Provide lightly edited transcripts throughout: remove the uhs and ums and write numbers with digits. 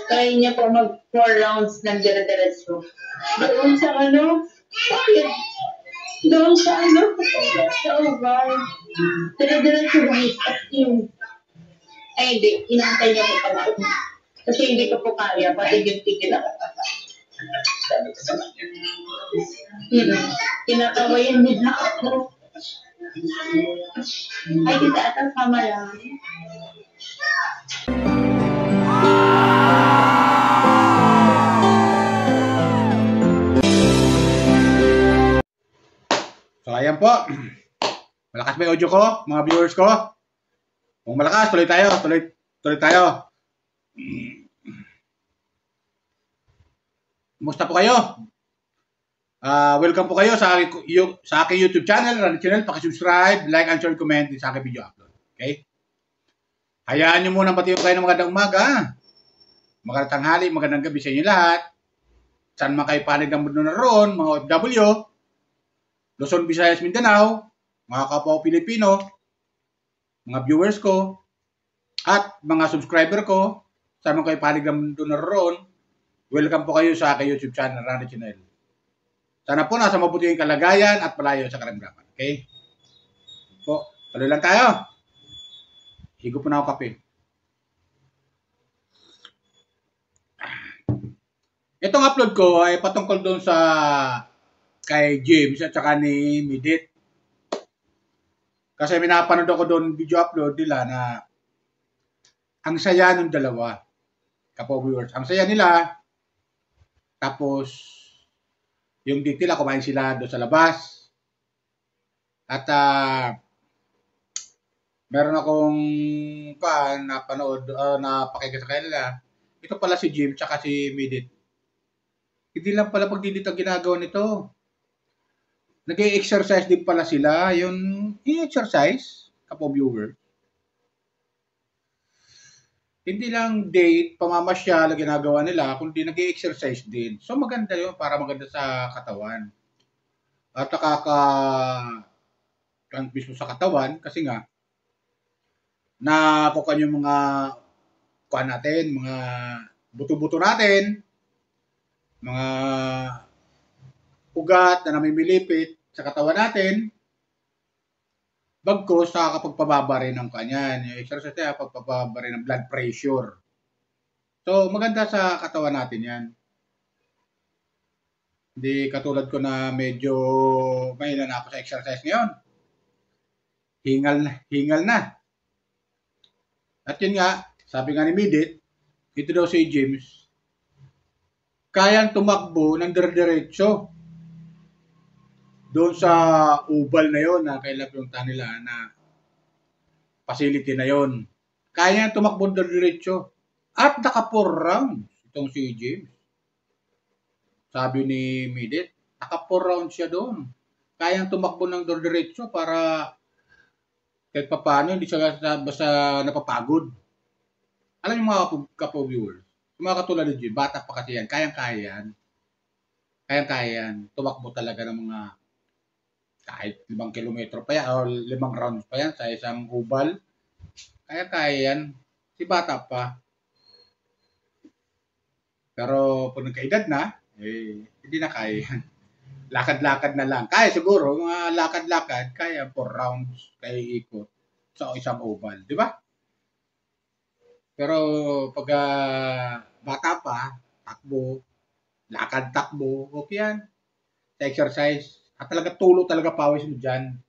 Try niya po mag 4 rounds ng dire-diretso. Doon sa ano? Bakit? Doon sa ano? Sa oval. Dire-diretso guys. At yung... Ay, hindi. Inantay niya po pala. Kasi hindi ko po kaya. Patigil-tigil ako. Kinakawayan nila ako. Ay, kita atas sama lang. So, ayan po. Malakas ba yung audio ko, mga viewers ko? Kung malakas, tuloy tayo. Tuloy tayo. Kumusta po kayo? Welcome po kayo sa aking YouTube channel, Randy Channel. Paki-subscribe, like, and share, comment sa aking video upload. Okay? Hayaan nyo muna pati yung kayo ng magandang umaga. Magandang tanghali, magandang gabi sa inyo lahat. Saan man kayo panig ng mundo na roon, mga OFW, Luzon, Visayas, Mindanao, mga kapwa Pilipino, mga viewers ko, at mga subscriber ko, saan man kayo panig ng mundo na roon, welcome po kayo sa aking YouTube channel, Randy Channel. Sana po nasa mabuti yung kalagayan at palayo sa karamdaman. Okay? Po, tuloy lang tayo. Higo po na ako kape. Itong upload ko ay patungkol doon sa kay James at saka ni Midit. Kasi minapanood ako doon video upload nila na ang saya ng dalawa. Kapwa viewers. Ang saya nila. Tapos yung detail, kumain sila doon sa labas. At meron akong napanood, napakinggan sa kanila. Ito pala si Jim tsaka si Midit. Hindi lang pala pagdidit ang ginagawa nito. Nag-exercise din pala sila. Yung i-exercise, kapwa viewer. Hindi lang date, pamamasyal, ginagawa nila, kundi nag-exercise din. So maganda yun, para maganda sa katawan. At nakaka-transmit mo sa katawan kasi nga nakukan yung mga kuan natin, mga buto-buto natin, mga ugat na namimilipit sa katawan natin. Bagkus sa kapagpababa rin ng kanyan. Yung exercise niya, pagpababa rin ng blood pressure. So maganda sa katawan natin yan. Hindi katulad ko na medyo mahina na ako sa exercise ngayon. Hingal na. At yun nga, sabi nga ni Midit, ito daw si James, kayang tumakbo ng dire-diretso doon sa ubal na yon na kailan yung nila na facility na yon. Kaya tumakbo ng dire-diretso at naka 4 rounds itong si James. Sabi ni Midit, naka 4 rounds siya doon. Kayang tumakbo ng dire-diretso para kahit pa paano, hindi siya basta napapagod. Alam niyo mga kapo-viewers, mga katulad ni Jim, bata pa kasi yan, kayang-kaya yan. Tumakbo talaga ng mga kahit 5 kilometro pa yan, o 5 rounds pa yan sa isang ubal. Kaya-kaya yan. Si bata pa. Pero pag nagkaedad na, hindi na kaya yan. Lakad-lakad na lang. Kaya siguro, mga lakad-lakad, kaya 4 rounds, kaya ikot sa isang oval. Di ba? Pero pag bata pa, takbo, lakad-takbo, okay yan. Sa exercise, at talaga tulo talaga pawis mo dyan.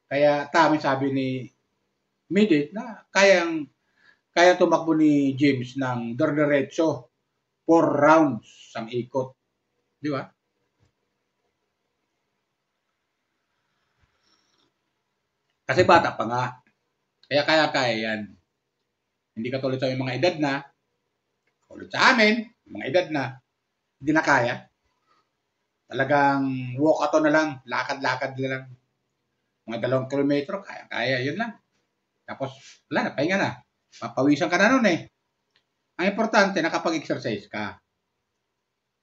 Kaya tama sabi ni Midit na kaya tumakbo ni James ng dire-diretso 4 rounds ang ikot. Di ba? Kasi bata pa nga. Kaya yan. Hindi katulad sa mga edad na, katulad sa amin, mga edad na, hindi na kaya. Talagang walk-out na lang, lakad-lakad na lang. Mga 2 kilometro, kaya, yun lang. Tapos, wala na, pahinga na. Papawisan ka na nun eh. Ang importante, nakapag-exercise ka.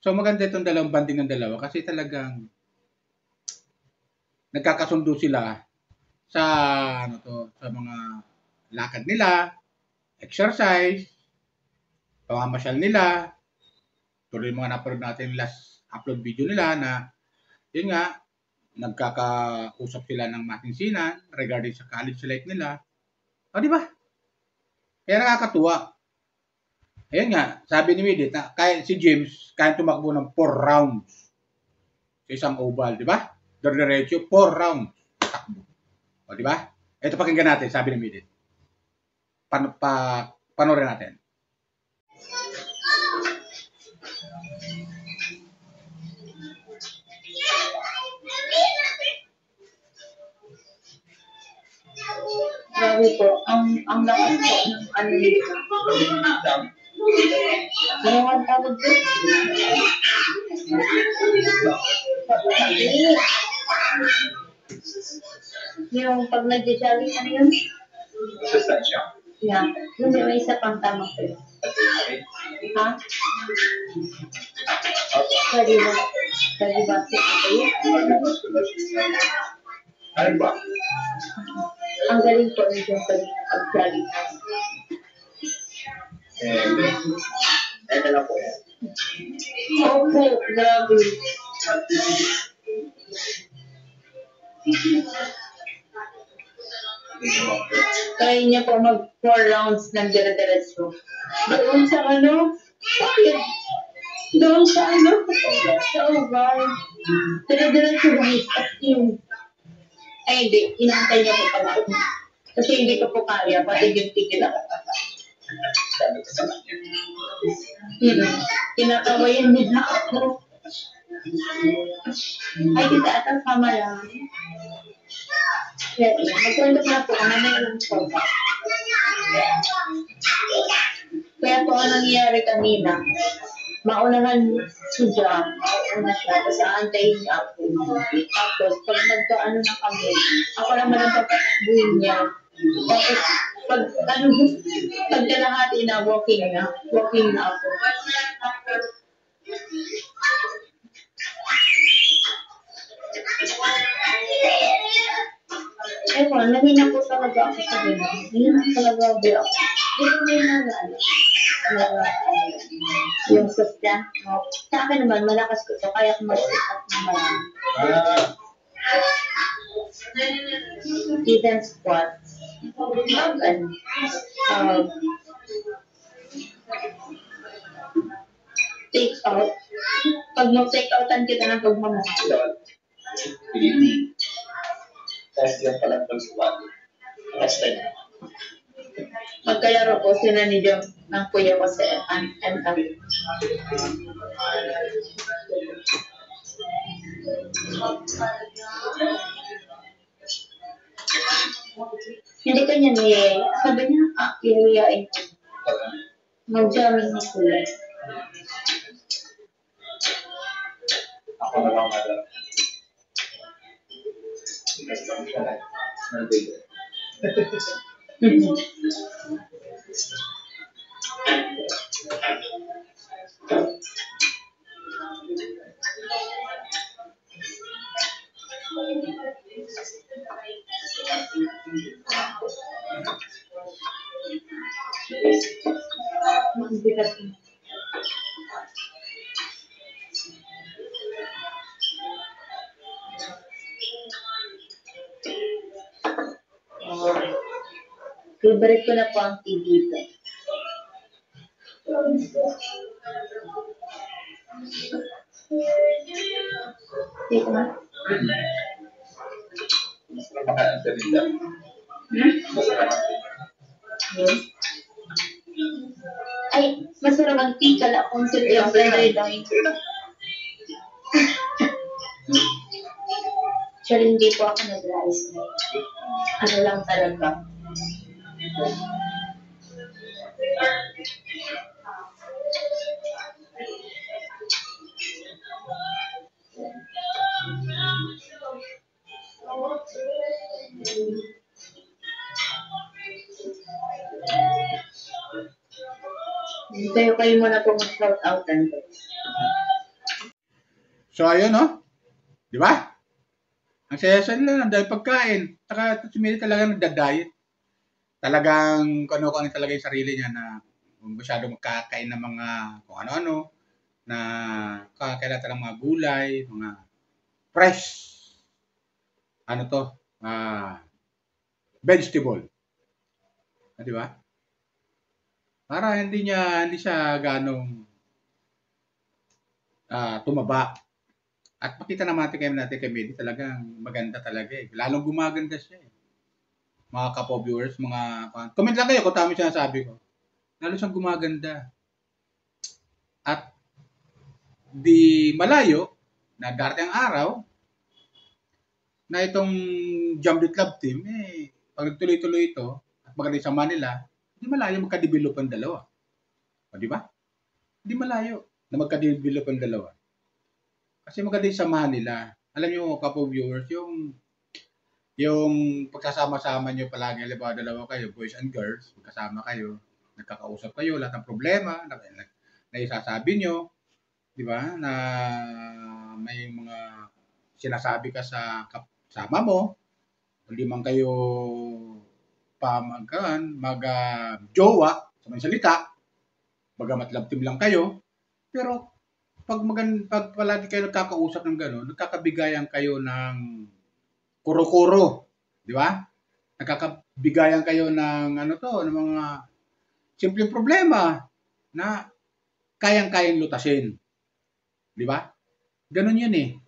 So, maganda itong dalawang banding ng dalawa kasi talagang nagkakasundo sila sa, sa mga lakad nila, exercise, pamamasyal nila, tuloy mga napanood natin last upload video nila na yun nga, nagkakausap sila ng masinsinan regarding sa college life nila. O, di ba? Kaya nakakatuwa. Ayun nga, sabi ni Midit na kaya si James kaya tumakbo ng 4 rounds sa isang oval, di ba? Diretso 4 rounds takbo. O, di ba? Ito pakinggan natin, sabi ni Midit. Panorin natin. Grabe po, ang lakas po ng ano nito. Ano ang tawag po? Yung pag nag-jogging, ano yun? Yeah. Yung may isa pang tama po. Ha? Kaliwa. Kaliwa. Ano ba? Ang galing po nito pag-jogging. Ito na po yan. Opo, grabe. Kaya niya po mag 4 rounds ng dire-diretso. Doon sa ano? Bakit? Doon sa ano? Sa oval. Dire-diretso guys. At yung... Ay, hindi. Inantay niya po pala. Kasi hindi ko po kaya. Patigil-tigil ako. Kinakawayan nila ako. Ay, kita atang sama lang. Magkwento na po kung ano yung po. Kaya po ang nangyayari kanina, maunahan siya, mauna siya, kasi aantayin niya ako. Tapos, pag nagkaano na kami, ako naman ang papatakbuhin niya. Tapos, pag kalahati na, walking na ako. Ewan, nahina po talaga ako sa ganun. Nahina talaga ako. Hindi ko may nalala. Yung sustan. Sa akin naman, malakas ko ito. Kaya ko mag-sit up na marami. Even squats. Take out. Pag mo-take outan kita ng pagmamahal. Test yung palang pag-squat. Test na. Magkalaro po sila ni Jom ng kuya ko sa ML. Hindi ka niya sabi niya, iuyain mo. Mag-jamming na sila. Ako na lang madala. Favorite ko na po ang TV ito. Dito na. Mas na makaanta nila. Ay, masarap ang tika lang kung sila yung blender lang. Actually, hindi po ako nag-rice. Ano lang talaga. Kayo muna po mag-shout out and So, ayun, no? Di ba? Ang saya-saya nila dahil pagkain. Saka si Midit talaga nagda-diet. Talagang ano talaga yung sarili niya na masyado magkakain ng mga kung ano-ano, na kakailangan ng mga gulay, mga fresh, ano to, vegetable. Di ba? Para hindi siya ganong tumaba. At makita natin kay Medi talagang maganda talaga eh. Lalong gumaganda siya eh. Mga kapo viewers, mga comment lang kayo kung tama yung sinasabi ko. Lalo siyang gumaganda. At di malayo na darating ang araw na itong Jamlit Love Team, pag nagtuloy-tuloy ito at magaling sa Manila, di malayo magka-develop ang dalawa. O di ba? Di malayo na magka-develop ang dalawa. Kasi magaling samahan nila. Alam niyo, kapo viewers, yung pagkasama-sama niyo palagi, halimbawa dalawa kayo, boys and girls, magkasama kayo, nagkakausap kayo, lahat ng problema na isasabi niyo, di ba? Na may mga sinasabi ka sa kasama mo, hindi man kayo mag-jowa sa mga salita, bagamat love team lang kayo, pero pag palagi kayo nagkakausap ng gano'n, nagkakabigayan kayo ng kuro-kuro, di ba? Nagkakabigayan kayo ng ng mga simpleng problema na kayang-kayang lutasin. Di ba? Ganun yun eh.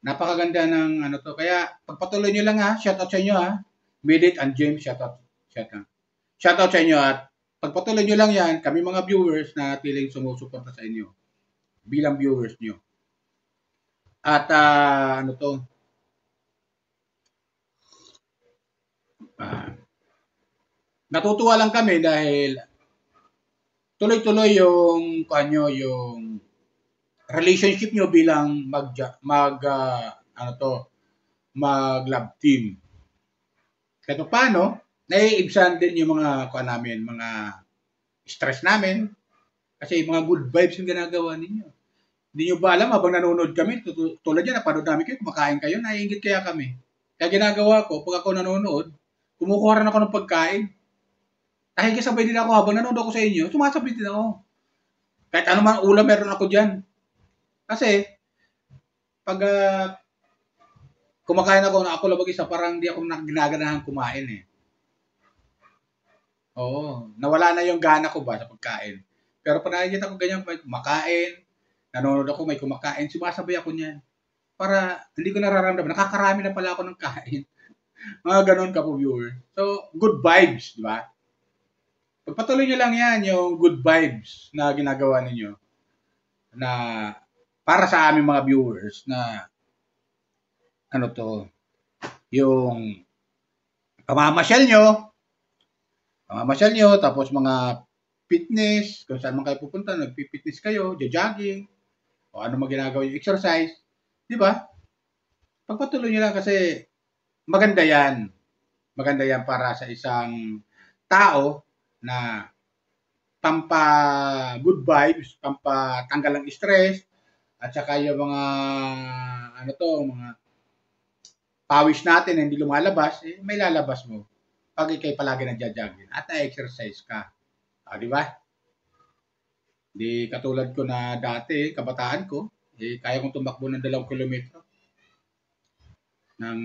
Napakaganda ng Kaya pagpatuloy nyo lang shout out sa inyo Midit and James, shout out sa inyo at pagpatuloy nyo lang yan, kami mga viewers na tiling sumusuporta sa inyo bilang viewers nyo. At natutuwa lang kami dahil tuloy-tuloy yung relationship nyo bilang mag-love team. Kahit paano, naiibsan din yung mga mga stress namin kasi mga good vibes yung ginagawa ninyo. Hindi nyo ba alam habang nanonood kami, tulad yan, napanood namin kayo, kumakain kayo, naiingit kaya kami. Kaya ginagawa ko, pag ako nanonood, kumukuha rin ako ng pagkain. Dahil kasabay din ako habang nanonood ako sa inyo, sumasabay din ako. Kahit ano man ulam meron ako dyan. Kasi, pag kumakain ako lang mag-isa, parang hindi ako ginaganahan kumain eh. Oo, nawala na yung gana ko ba sa pagkain. Pero pag nakikita ko ganyan, kumakain, nanonood ako, may kumakain, sumasabay ako niyan. Para hindi ko nararamdaman, nakakarami na pala ako ng kain. Mga ganun ka po, viewer. So, good vibes, di ba? Pagpatuloy nyo lang yan, yung good vibes na ginagawa ninyo na para sa aming mga viewers na yung pamamasyal nyo, tapos mga fitness, kung saan man kayo pupunta, nagpi-fitness kayo, jogging, o ano man ginagawa yung exercise, di ba? Pagpatuloy nyo lang kasi maganda yan. Maganda yan para sa isang tao na pampa good vibes, pampa tanggal ng stress, at saka yung mga mga pawis natin na hindi lumalabas, may lalabas mo pag ikay palagi nagja-jogging at na-exercise ka. Di ba? Di katulad ko na dati, kabataan ko, kaya kong tumakbo ng 2 kilometro ng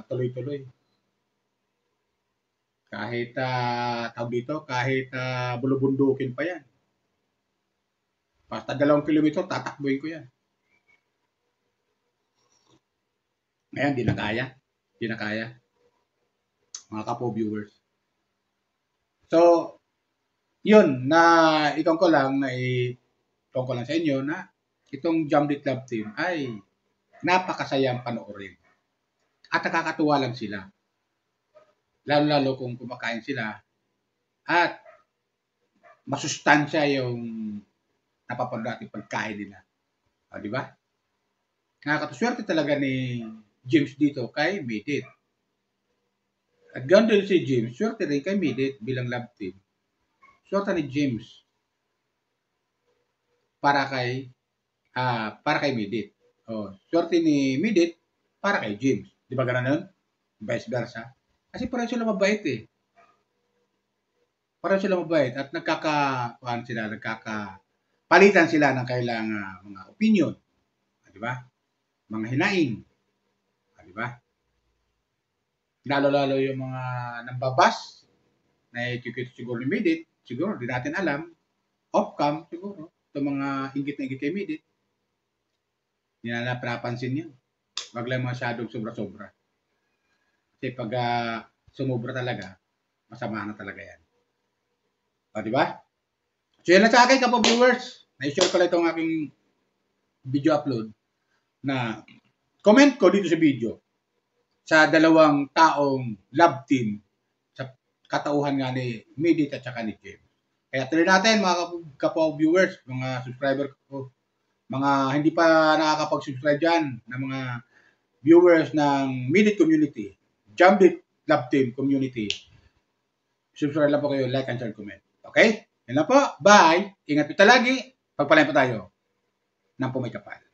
tuloy-tuloy. Kahit kahit bulubundukin pa yan. Basta 2 kilometro, tatakbuhin ko yan. Ngayon, di na kaya. Mga kapo viewers. So, yun, ikon ko lang sa inyo na itong Jamlit Love Team ay napakasayang panoorin. At nakakatuwa lang sila. Lalo-lalo kung kumakain sila at masustansya yung napapanood natin pagkain nila. Di ba? Nakakaswerte talaga ni James dito kay Midit. At ganoon din si James, swerte rin kay Midit bilang love team. Swerte ni James para kay Midit. Swerte ni Midit para kay James. Di ba ganoon? Vice versa. Kasi pareho sila mabait eh. Para sila mabait at palitan sila ng kailang mga opinion. Di ba? Mga hinaing. Di ba? Lalo-lalo yung mga nambabas na educated siguro ni Midit, siguro, di natin alam. Off-cam, siguro. Itong mga inggit na inggit kay Midit. Hindi na napapansin yan. Wag lang masyadong sobra-sobra. Kasi pag sumobra talaga, masama na talaga yan. O, di ba? So, yan na sa akin, kapag viewers. Na-share ko lang itong aking video upload na comment ko dito sa video sa dalawang taong love team sa katauhan nga ni Midit at saka ni James. Kaya tuloy natin mga kapwa viewers, mga subscriber ko, mga hindi pa nakakapag-subscribe dyan na mga viewers ng Midit Community, Jambit Love Team Community. Subscribe lang po kayo, like and share, comment. Okay? Yan lang po. Bye! Ingat po lagi. Pagpalain po tayo ng pumay kapal.